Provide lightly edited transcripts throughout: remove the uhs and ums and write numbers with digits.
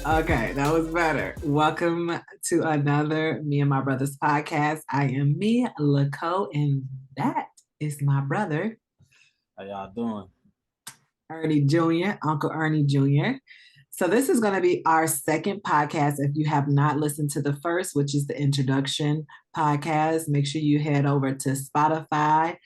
Okay, that was better. Welcome to another Me and My Brothers podcast. I am me, Laco, and that is my brother, How y'all doing? Ernie Jr., Uncle Ernie Jr. So, this is going to be our second podcast. If you have not listened to the first, which is the introduction podcast, make sure you head over to Spotify,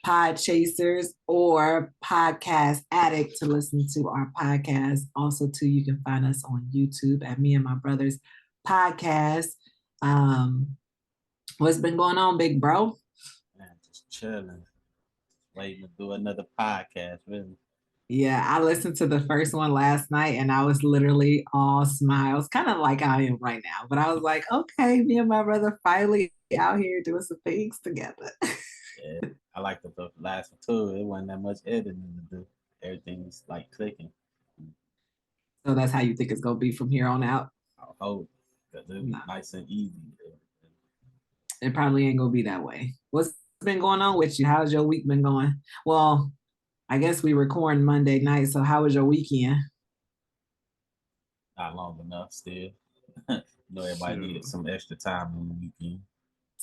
Podchasers, or Podcast Addict to listen to our podcast. Also, too, you can find us on YouTube at Me and My Brothers Podcast. Um, what's been going on, big bro? Man, just chilling, waiting to do another podcast. Really, Yeah, I listened to the first one last night and I was literally all smiles, kind of like I am right now. But I was like, okay, me and my brother finally out here doing some things together. yeah, I like the last one too. It wasn't that much editing to do. Everything's like clicking. So that's how you think it's gonna be from here on out? I hope because it's No, nice and easy. it probably ain't gonna be that way. What's been going on with you? How's your week been going? Well, I guess we recording Monday night, so how was your weekend? Not long enough still. Everybody needed Shoot. some extra time on the weekend.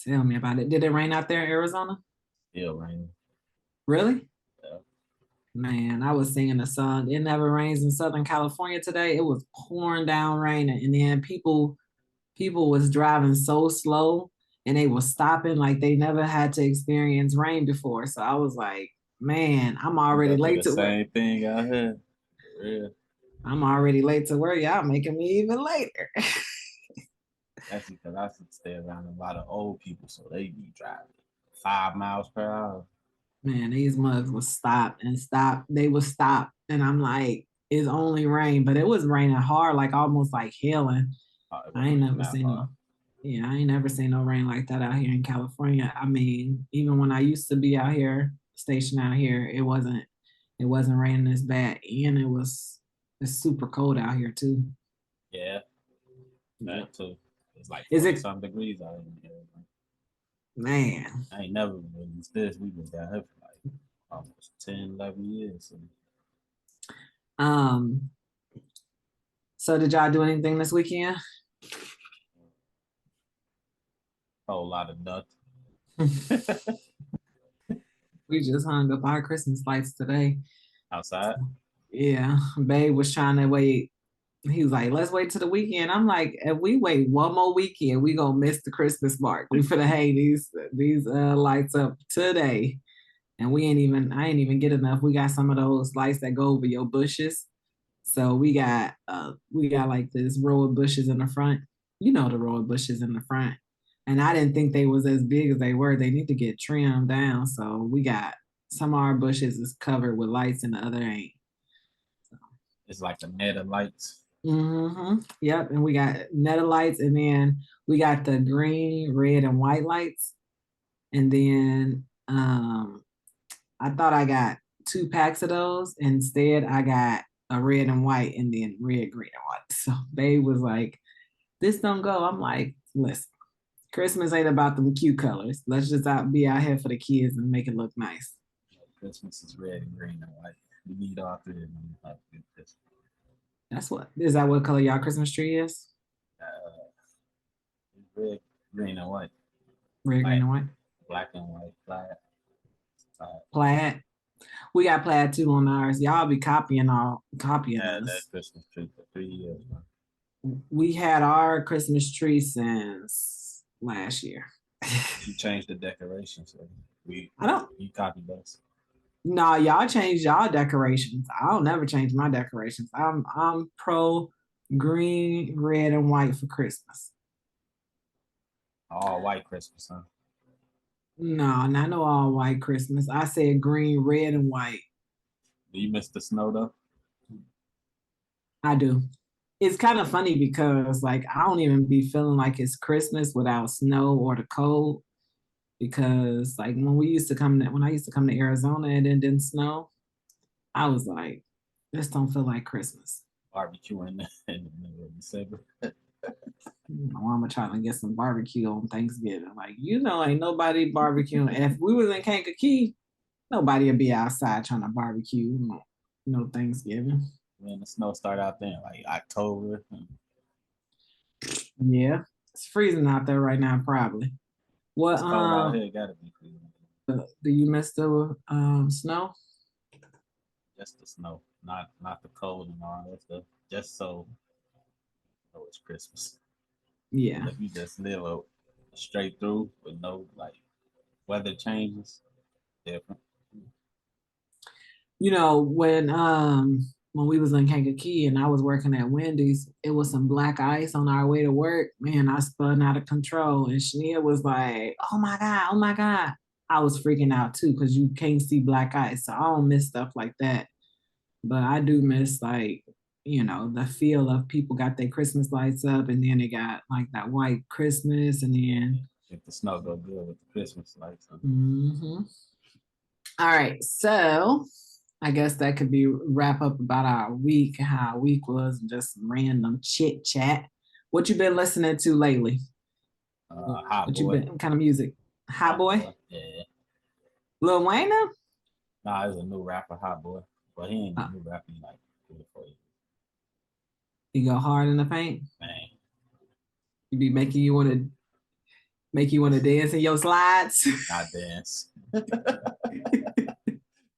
Tell me about it. Did it rain out there in Arizona? Still raining. Really? Yeah. Man, I was singing a song. It never rains in Southern California today. It was pouring down raining, and then people was driving so slow, and they was stopping like they never had to experience rain before. So I was like, man, I'm We already go through late the to work. same thing out here. For real. I'm already late to work. Y'all making me even later. That's because I stay around a lot of old people, so they be driving 5 miles per hour. Man, these mugs would stop and stop. They would stop. And I'm like, it's only rain, but it was raining hard, like almost like hailing. It I wasn't ain't raining never that seen hard. no, yeah, I ain't never seen no rain like that out here in California. I mean, even when I used to be out here, stationed out here, it wasn't raining this bad. And it's super cold out here too. Yeah, Yeah. that too. It's like Is 40 it, some degrees out here. man? I ain't never experienced this. We've been down here for like almost 10, 11 years. So Um, so did y'all do anything this weekend? a whole lot of nothing. We just hung up our Christmas lights today. Outside. Yeah, Babe was trying to wait. He was like, let's wait till the weekend. I'm like, if we wait one more weekend, we gonna miss the Christmas mark. We finna hang these lights up today. And I ain't even get enough. We got some of those lights that go over your bushes. So we got like this row of bushes in the front. You know the row of bushes in the front. And I didn't think they was as big as they were. They need to get trimmed down. So we got some of our bushes is covered with lights and the other ain't. It's like the net of lights. Yep. And we got nether lights, and then we got the green, red, and white lights. And then I thought I got 2 packs of those. Instead, I got a red and white, and then red, green, and white. So they was like, "This don't go." I'm like, "Listen, Christmas ain't about them cute colors. Let's just be out here for the kids and make it look nice." Christmas is red and green and white. We need all three of them. Like this. That's what is that what color y'all Christmas tree is? Uh, red, green, and white. Red, green, Black, and white. black and white. Black. Plaid. We got plaid too on ours. Y'all be copying Yeah, that us. Christmas tree for 3 years. Man. We had our Christmas tree since last year. You changed the decorations. So we I don't you copied us. No, y'all change y'all decorations. I'll never change my decorations. I'm pro green, red, and white for Christmas. All white Christmas, huh? No, not no all white Christmas. I said green, red, and white. Do you miss the snow though? I do. It's kind of funny because like I don't even be feeling like it's Christmas without snow or the cold. Because like when I used to come to Arizona and it didn't snow, I was like, this don't feel like Christmas. Barbecue in the middle of December. My mama trying to get some barbecue on Thanksgiving. Like, ain't nobody barbecuing. If we was in Kankakee, nobody would be outside trying to barbecue, Thanksgiving. when the snow start out there, like October. Yeah, it's freezing out there right now, probably. What It's cold out here. It gotta be freezing. do you miss the snow? Just the snow, not the cold and all that stuff. Just so it's Christmas. Yeah. But if you just live straight through with no like weather changes, different. You know, when we was in Kankakee and I was working at Wendy's, it was some black ice on our way to work. Man, I spun out of control. And Shania was like, oh my God, oh my God. I was freaking out too, because you can't see black ice. So I don't miss stuff like that. But I do miss like, the feel of people got their Christmas lights up and then they got like that white Christmas and Yeah. then If the snow go good with the Christmas lights. mhm. All right. So I guess that could be wrap up about our week, how our week was, and just some random chit chat. What you been listening to lately? Hot What you boy. been what kind of music? Hot Hot boy? boy. Yeah. Lil Wayne now? Nah, there's a new rapper, Hot Boy. But he ain't Uh, a new rapper in like 3 or 4 years. you go hard in the paint? Man. You be making you wanna dance in your slides? I dance.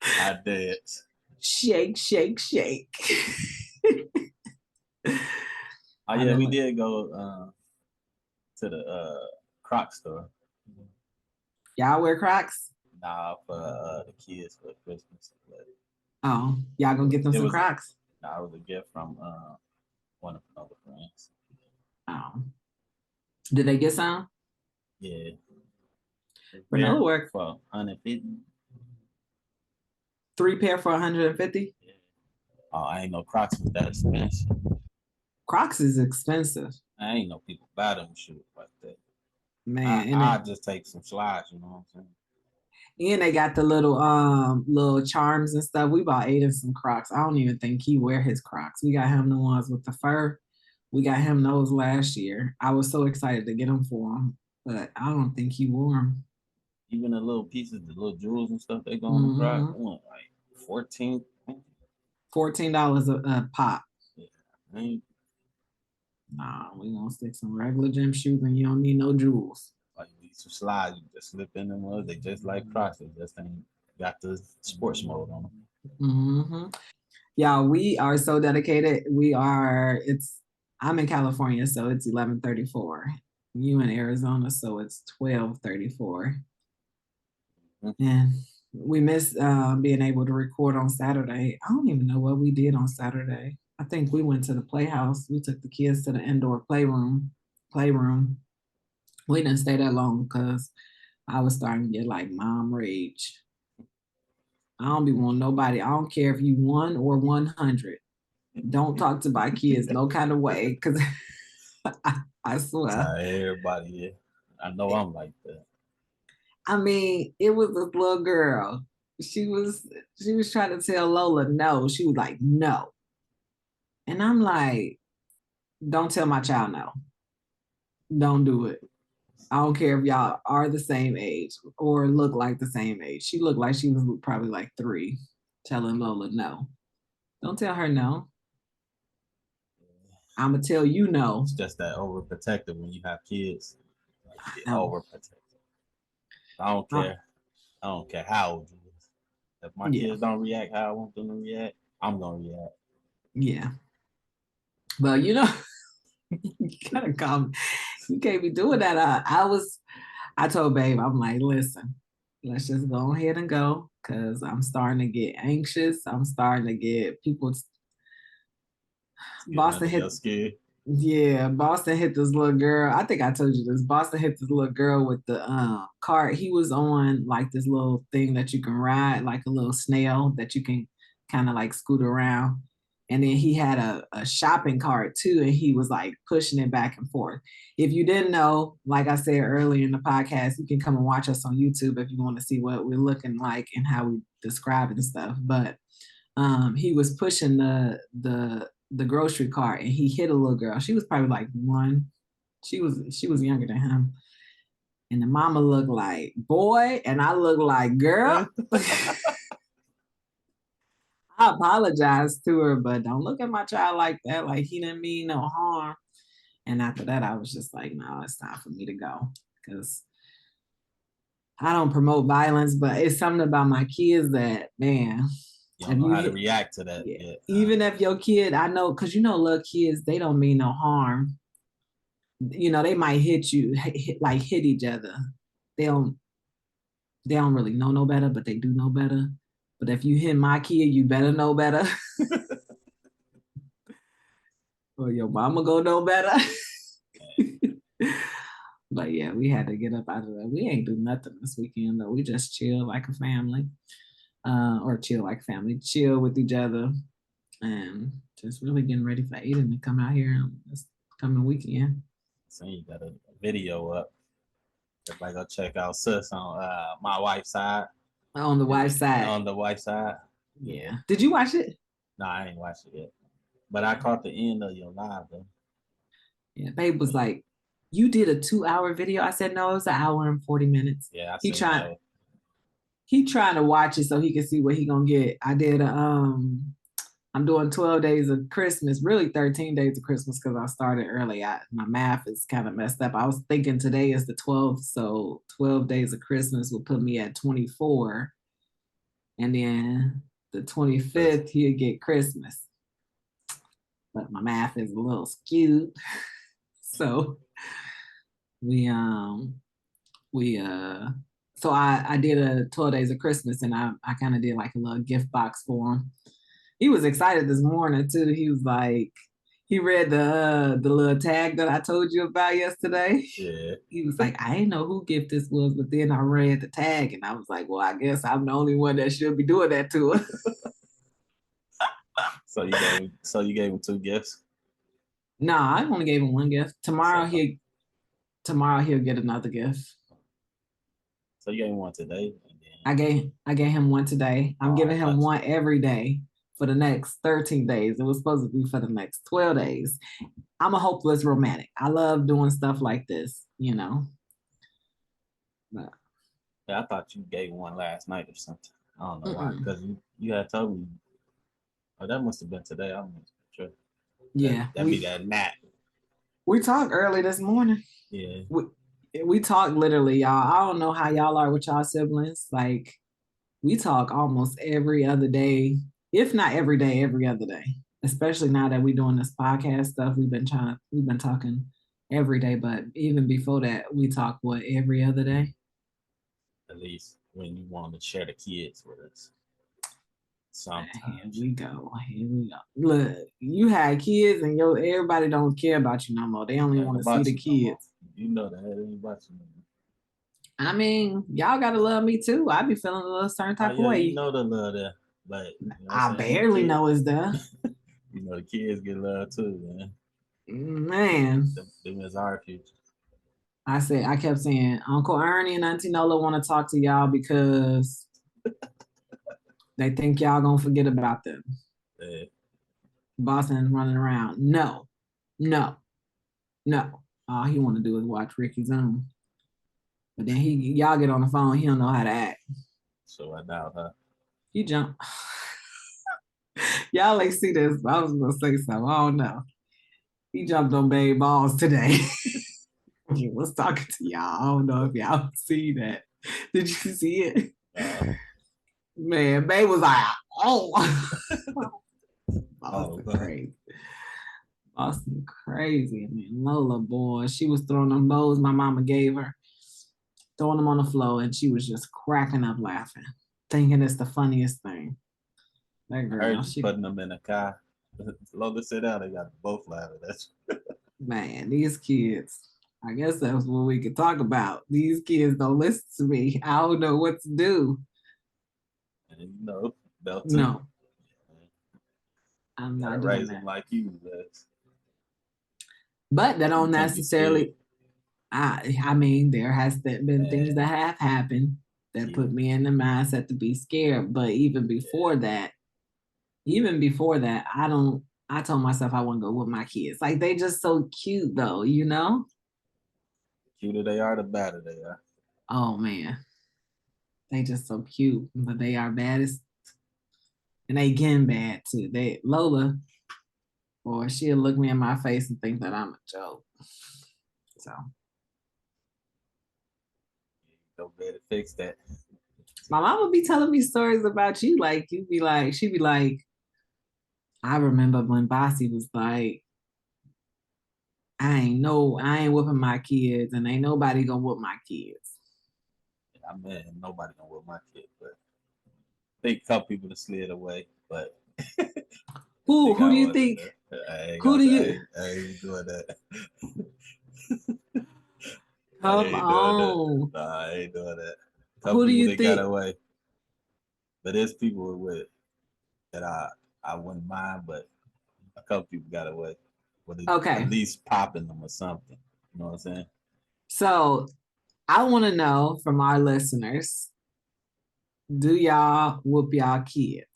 I dance. Shake, shake, shake. Oh I yeah, we know. did go to the Croc store. Y'all wear Crocs? Nah, for the kids for Christmas. But Oh, y'all gonna get them it some was Crocs? nah, it was a gift from one of my other friends. Oh. Did they get some? Yeah. Vanilla Pair work. for 150. 3 pair for 150? Yeah. Oh, I ain't no Crocs was that expensive. Crocs is expensive. I ain't no people buy them shoes like that. Man, I just take some slides, you know what I'm saying? and they got the little charms and stuff. We bought Aiden some Crocs. I don't even think he wear his Crocs. We got him the ones with the fur. We got him those last year. I was so excited to get them for him, but I don't think he wore them. Even the little pieces, the little jewels and stuff they go on the Crocs, Mm-hmm. they want like 14. $14 a pop. Yeah, I ain't Nah, we gonna stick some regular gym shoes and you don't need no jewels. like these some slides, you just slip in them. They just like Crocs, they just ain't got the sports mode on them. Mm-hmm. Yeah, we are so dedicated. I'm in California, so it's 11:34. You in Arizona, so it's 12:34. Mm-hmm. And we miss being able to record on Saturday. I don't even know what we did on Saturday. I think we went to the playhouse. We took the kids to the indoor playroom. Playroom. We didn't stay that long because I was starting to get like mom rage. I don't be want nobody. I don't care if you 1 or 100. Don't talk to my kids no kind of way because I That's swear. how everybody is. I know I'm like that. I mean, it was this little girl. She was she was trying to tell Lola no. She was like, no. And I'm like, don't tell my child no. Don't do it. I don't care if y'all are the same age or look like the same age. She looked like she was probably like 3, telling Lola no. Don't tell her no. I'ma tell you no. It's just that overprotective when you have kids. Like you get No. overprotective. I don't care. I don't care how old you is. If my Yeah, kids don't react how I want them to react, I'm gonna react. yeah. But you gotta come. You can't be doing that. I told Babe, I'm like, listen, let's just go ahead and go because I'm starting to get anxious. I'm starting to get people. It's getting Boston under your hit, skin. yeah, Boston hit this little girl. I think I told you this. Boston hit this little girl with the cart. He was on like this little thing that you can ride, like a little snail that you can kind of like scoot around. And then he had a shopping cart too, and he was like pushing it back and forth. If you didn't know, like I said earlier in the podcast, you can come and watch us on YouTube if you want to see what we're looking like and how we describe it and stuff. But he was pushing the grocery cart and he hit a little girl. She was probably like 1. She was younger than him. And the mama looked like boy, and I looked like girl. I I apologized to her, but don't look at my child like that. Like he didn't mean no harm. And after that, I was just like, no, it's time for me to go because I don't promote violence, but it's something about my kids that, man, You if don't know you how to hit, react to that yeah, yet. even if your kid, I know, because little kids, they don't mean no harm. They might hit you, like hit each other. They don't, they don't really know no better, but they do know better. But if you hit my kid, you better know better. Or your mama go know better. But yeah, we had to get up out of that. We ain't do nothing this weekend though. We just chill like a family, or chill like family, chill with each other, and just really getting ready for Aiden to come out here this coming weekend. So you got a video up. Everybody go check out sis on my wife's side. On the wife's side. On the wife's side. Yeah. Did you watch it? No, I ain't watched it yet. But I caught the end of your live though. Yeah, babe was like, "You did a 2 hour video." I said, "No, it was an hour and 40 minutes." Yeah, I He seen trying that. he trying to watch it so he can see what he gonna get. I did I'm doing 12 days of Christmas, really 13 days of Christmas because I started early. My math is kind of messed up. I was thinking today is the 12th, so 12 days of Christmas will put me at 24. And then the 25th, he'll get Christmas. But my math is a little skewed. So we we so I did a 12 days of Christmas and I kind of did like a little gift box for him. He was excited this morning too. He was like, he read the little tag that I told you about yesterday. Yeah. He was like, I didn't know who gift this was, but then I read the tag and I was like, well, I guess I'm the only one that should be doing that to her. So you gave him 2 gifts? No, I only gave him one gift. Tomorrow he'll get another gift. So you gave him one today? I gave him one today. I'm giving him one every day for the next 13 days. It was supposed to be for the next 12 days. I'm a hopeless romantic. I love doing stuff like this. But, yeah, I thought you gave one last night or something. I don't know why. Because you had told me. Oh, that must have been today. I'm not sure. Yeah. That'd be that nap. We talked early this morning. Yeah. We talk literally, y'all. I don't know how y'all are with y'all siblings. Like, we talk almost every other day, if not every day, every other day. Especially now that we're doing this podcast stuff, we've been talking every day. But even before that, we talk every other day. At least when you want to share the kids with us. Sometimes. Here we go. Look, you had kids, and everybody don't care about you no more. They only want to see the kids. You know that ain't about you no more. I mean, y'all gotta love me too. I be feeling a little certain type of way. You know the love there, but I barely know it's there. You know the kids get love too, man. Man, them is our future. I kept saying, Uncle Ernie and Auntie Nola want to talk to y'all because they think y'all gonna forget about them. Yeah. Boston running around. No. All he want to do is watch Ricky Zoom. But then y'all get on the phone, he don't know how to act. So I doubt her. He jumped. Y'all ain't see this. I was gonna say something. I don't know. He jumped on Babe balls today. He was talking to y'all. I don't know if y'all see that. Did you see it? Man, Babe was like, oh. Boston crazy. Boston crazy. I mean, Lola, boy, she was throwing them bows my mama gave her, throwing them on the floor, and she was just cracking up laughing, thinking it's the funniest thing. That girl, she putting them in a car. Lola sit down, they got both laughing. That's man, these kids. I guess that's what we could talk about. These kids don't listen to me. I don't know what to do. And no. I'm not doing that. Like you, but that don't necessarily. I mean, there has been things that have happened that put me in the mindset to be scared. But even before that, I told myself I want to go with my kids. Like they just so cute though, The cuter they are, the better they are. Oh man. They just so cute, but they are baddest. And they getting bad too. They Lola, or she'll look me in my face and think that I'm a joke. So Go better fix that. my mom would be telling me stories about you. Like you'd be like, she'd be like, I remember when Bossy was like, I ain't whooping my kids, and ain't nobody gonna whoop my kids. I mean, nobody gonna whip my kid, but I think a couple people have slid away, but they Who do got you one. think? I ain't Who gonna do say, you I ain't doing that. I come ain't doing that. on? Nah, I ain't doing that. A couple Who do people you they got think? away, but there's people with that I wouldn't mind, but a couple people got away with at Okay, least popping them or something. You know what I'm saying? so I want to know from our listeners, do y'all whoop y'all kids?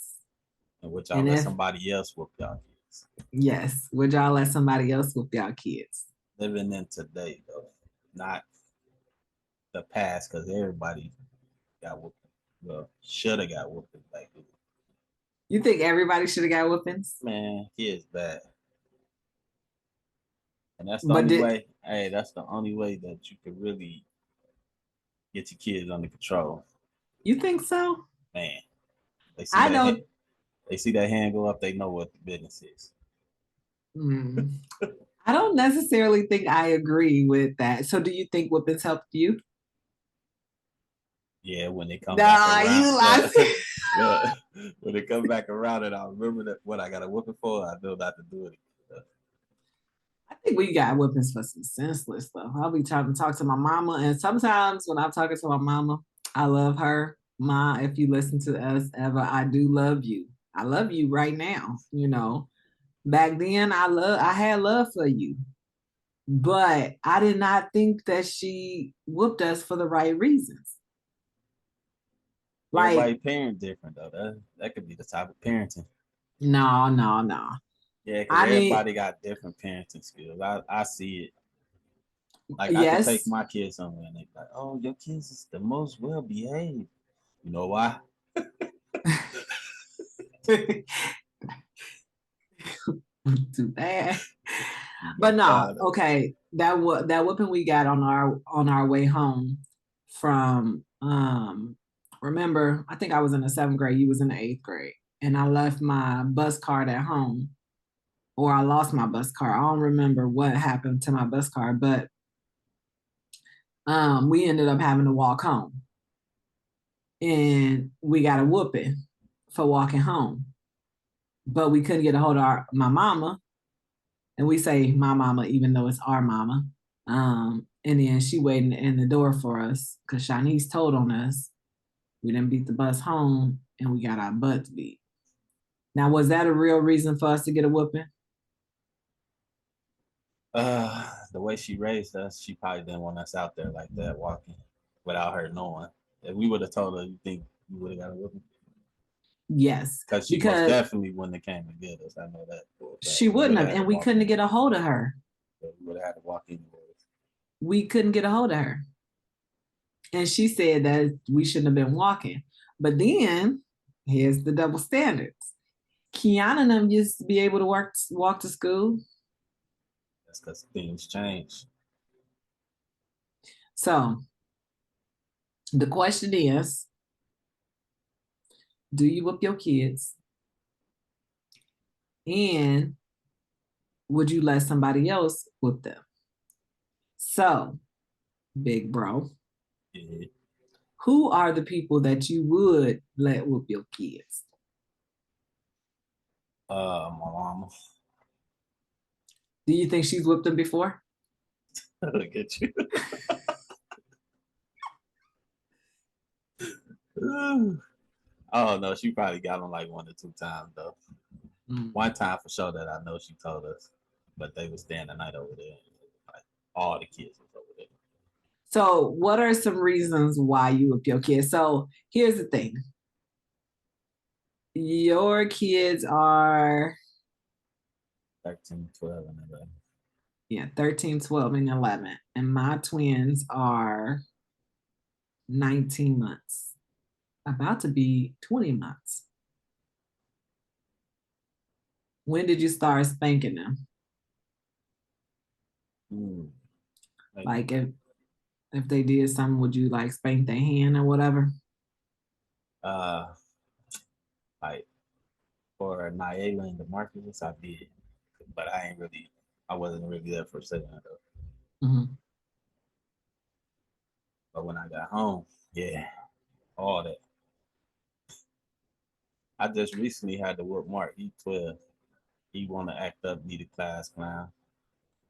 And which y'all And let if somebody else whoop y'all kids. yes, would y'all let somebody else whoop y'all kids? Living in today though, not the past, because everybody got whooped. Well, should have got whooped back then. You think everybody should have got whoopings? Man, kids bad, and that's the But only did way. Hey, that's the only way that you can really get your kids under control. you think so? Man, they see I that know. they see that hand go up, they know what the business is. Hmm, I don't necessarily think I agree with that. So, do you think whoopings helped you? Yeah, when they come back Nah, around, you lost. look, when they come back around, and I remember that what I got a whooping for, I know not to do it. I think we got whoopings for some senseless stuff. I'll be trying to talk to my mama, and sometimes when I'm talking to my mama, I love her. Ma, if you listen to us ever, I do love you. I love you right now. You know, back then I had love for you, but I did not think that she whooped us for the right reasons. Like, Everybody parent different though. That could be the type of parenting. no, no, no. Yeah, because I mean, everybody got different parenting skills. I see it. Like I could take yes. my kids somewhere and they be like, "Oh, your kids is the most well behaved." You know why? Too bad. You But better no, find it. okay. That whooping we got on our way home from remember, I think I was in the seventh grade, you was in the eighth grade. And I left my bus card at home, or I lost my bus card. I don't remember what happened to my bus card, but we ended up having to walk home. And we got a whooping for walking home. But we couldn't get a hold of my mama. And we say my mama, even though it's our mama. And then she waiting in the door for us because Shanice told on us. We didn't beat the bus home and we got our butts beat. Now, was that a real reason for us to get a whooping? The way she raised us, she probably didn't want us out there like that walking without her knowing. If we would have told her, you think we would have got a whooping? Yes, Because she most because definitely wouldn't have came to get us. I know that for a fact. she We wouldn't would have, have had to and we walk couldn't in. get a hold of her. We would have had to walk anyways. We couldn't get a hold of her. And she said that we shouldn't have been walking. But then here's the double standards. Kiana and them used to be able to walk to school. That's because things change. So the question is, do you whoop your kids? And would you let somebody else whoop them? So, big bro, Yeah. who are the people that you would let whoop your kids? My mama. Do you think she's whooped them before? Look at you. Oh no, she probably got them like 1 or 2 times though. Mm. One time for sure that I know she told us, but they was staying the night over there. Like all the kids was over there. So, what are some reasons why you whoop your kids? So, here's the thing. Your kids are 13, 12, and 11. yeah, 13, 12, and 11. And my twins are 19 months, about to be 20 months. When did you start spanking them? Mm, like, Like if they did something, would you like spank their hand or whatever? uh, like for Nyala and DeMarcus, I did, but I wasn't really there for second though. Hmm. But when I got home, yeah, all that. I just recently had to work Mark. He 12. He want to act up, need a class clown.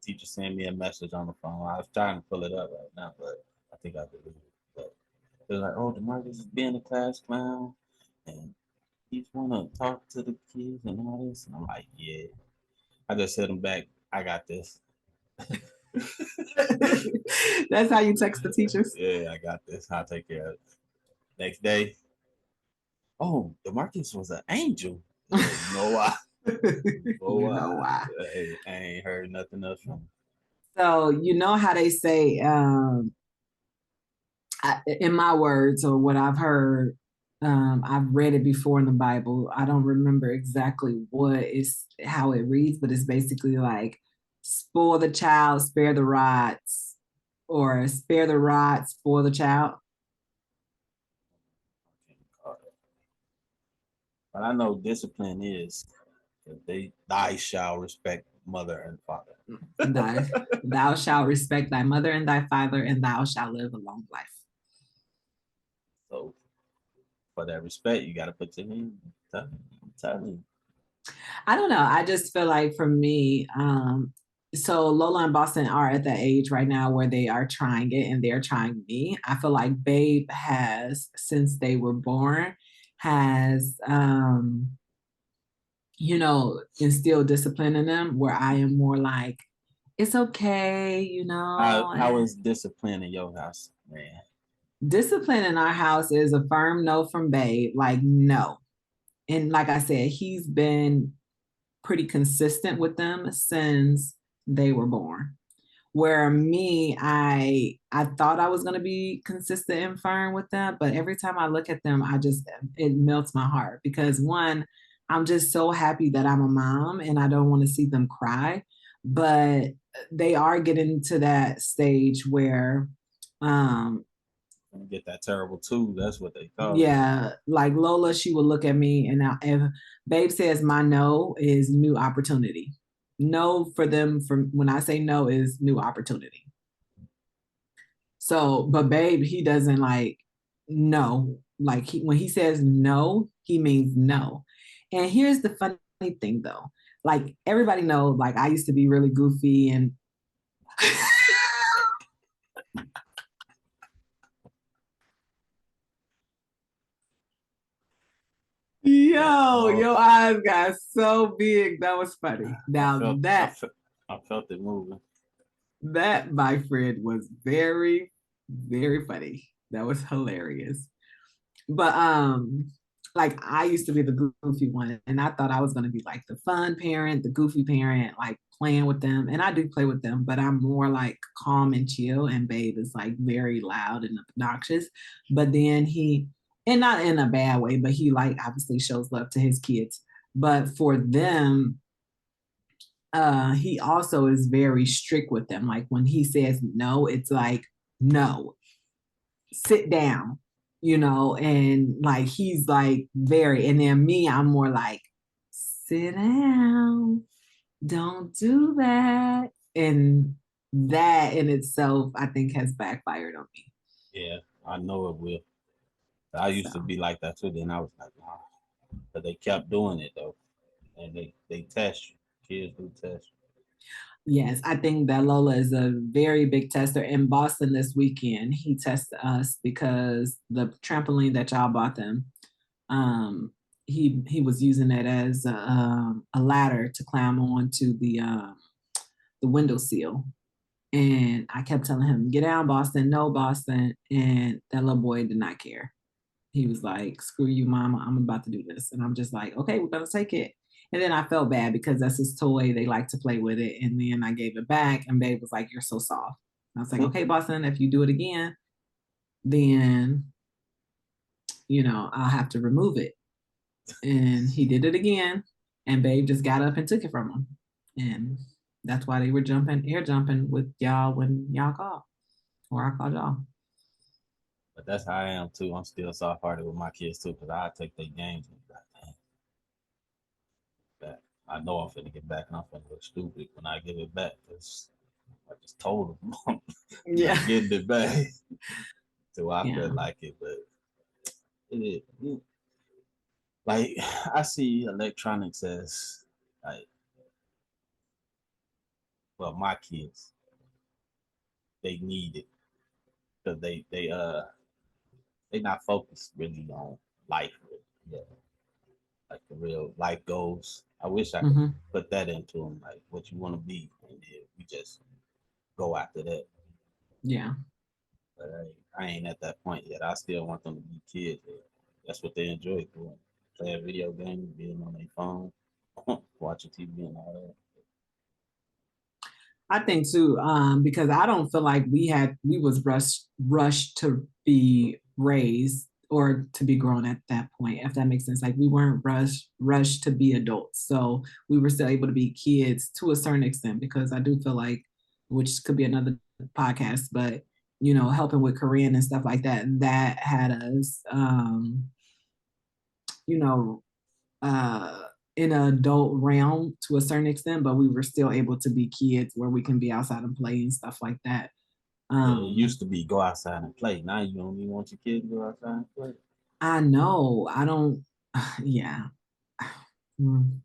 Teacher sent me a message on the phone. I was trying to pull it up right now, but I think I deleted it. But they're like, "Oh, DeMarcus is being a class clown, and he's want to talk to the kids and all this." And I'm like, "Yeah." I just hit him back. I got this. That's how you text the teachers. Yeah, I got this. I'll take care of it. Next day, oh, DeMarcus was an angel. Yeah, you know why? You know You why? know why? Hey, I ain't heard nothing else from him. So you know how they say, in my words or what I've heard, I've read it before in the Bible. I don't remember exactly what is how it reads, but it's basically like spoil the child, spare the rods, or spare the rod, spoil the child. But I know discipline is they thy shall respect mother and father. Thy, thou shalt respect thy mother and thy father, and thou shalt live a long life. So for that respect, you got to put your hand. I'm telling you. I don't know. I just feel like for me, so Lola and Boston are at that age right now where they are trying it and they're trying me. I feel like Babe has, since they were born, has instilled discipline in them where I am more like, it's okay, How is discipline in your house, man? discipline in our house is a firm no from Babe, like no. And like I said, he's been pretty consistent with them since they were born. Where me, I thought I was gonna be consistent and firm with them, but every time I look at them, it melts my heart because one, I'm just so happy that I'm a mom and I don't want to see them cry. But they are getting to that stage where um Get that terrible too. That's what they call it. yeah, like Lola, she will look at me and if Babe says my no is new opportunity. No for them from when I say no is new opportunity. So, but Babe, he doesn't like no. Like when he says no, he means no. And here's the funny thing though. Like everybody knows, like I used to be really goofy and yo, Oh, your eyes got so big. That was funny. I Now felt, I that felt, I felt it moving. That, my friend, was very, very funny. That was hilarious. But like I used to be the goofy one, and I thought I was gonna be like the fun parent, the goofy parent, like playing with them. And I do play with them, but I'm more like calm and chill. And Babe is like very loud and obnoxious. But then and not in a bad way, but he like obviously shows love to his kids. But for them, he also is very strict with them. Like when he says no, it's like, no, sit down, and like he's like very, and then me, I'm more like, sit down, don't do that. And that in itself, I think has backfired on me. Yeah, I know it will. I used to So be like that too. Then I was like, nah. But they kept doing it though, and they test you. Kids do test you. yes, I think that Lola is a very big tester. In Boston this weekend, he tested us because the trampoline that y'all bought them, um, he was using it as a ladder to climb onto the window sill. And I kept telling him, "Get down, Boston, no, Boston," and that little boy did not care. He was like, "Screw you, mama, I'm about to do this," and I'm just like, "Okay, we're gonna take it." And then I felt bad because that's his toy. They like to play with it, and then I gave it back, and Babe was like, "You're so soft." I was like, "Okay, Boston, if you do it again, then I'll have to remove it." And he did it again. And Babe just got up and took it from him. And that's why they were air jumping with y'all when y'all called, or I called y'all. But that's how I am too. I'm still soft hearted with my kids too, because I take their games and be like, dang, that I know I'm finna get back and I'm finna look stupid when I give it back because I just told them I'm Yeah. not getting it back. So I Yeah. feel like it, but like I see electronics as like, well, my kids, they need it because they not focused really on life, yeah, like the real life goals. I wish I could Mm-hmm. put that into them, like what you want to be, and then we just go after that. Yeah. But I ain't at that point yet. I still want them to be kids. That's what they enjoy doing, playing video games, being on their phone, watching TV, and all that. I think too, because I don't feel like we was rushed to be raised or to be grown at that point, if that makes sense. Like we weren't rushed to be adults. So we were still able to be kids to a certain extent, because I do feel like, which could be another podcast, but helping with Korean and stuff like that, and that had us you know, uh, in an adult realm to a certain extent, but we were still able to be kids where we can be outside and play and stuff like that. Yeah, it used to be go outside and play. Now you don't even want your kids to go outside and play. I know. I don't. Yeah. Mm.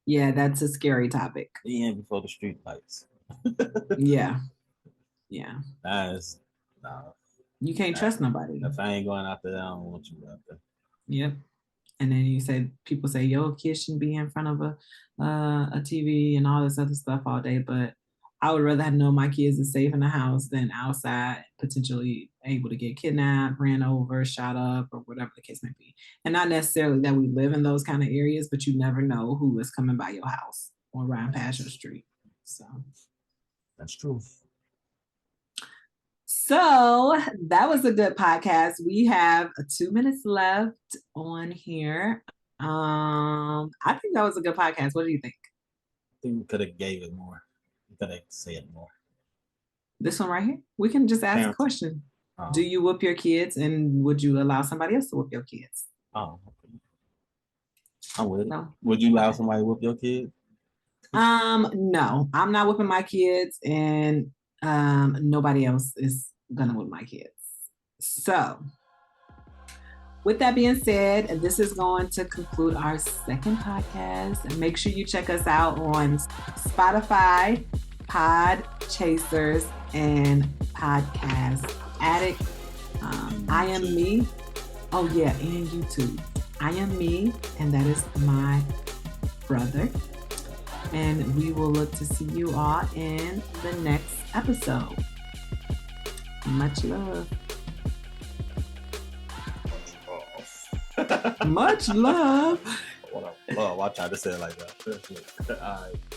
Yeah, that's a scary topic. They in before the street lights. Yeah. Yeah. Nah, nah, You can't nah. trust nobody. If I ain't going out there, I don't want you out there. Yep. And then people say, yo, kids shouldn't be in front of a TV and all this other stuff all day. But I would rather know my kids are safe in the house than outside, potentially able to get kidnapped, ran over, shot up, or whatever the case may be. And not necessarily that we live in those kind of areas, but you never know who is coming by your house or around past your street. So That's true. So that was a good podcast. We have 2 minutes left on here. I think that was a good podcast. What do you think? I think we could have gave it more. We could have said more. This one right here? We can just ask a Parents. question. Do you whoop your kids, and would you allow somebody else to whoop your kids? Oh, okay. I would. No. Would you allow somebody to whoop your kid? No, I'm not whooping my kids, and nobody else is gonna whoop my kids. So with that being said, this is going to conclude our second podcast. And make sure you check us out on Spotify, Podchasers, and Podcast Addict. I am me. Oh yeah, and YouTube. I am me, and that is my brother. And we will look to see you all in the next episode. Much love. Much love. Watch out to say it like that. All right.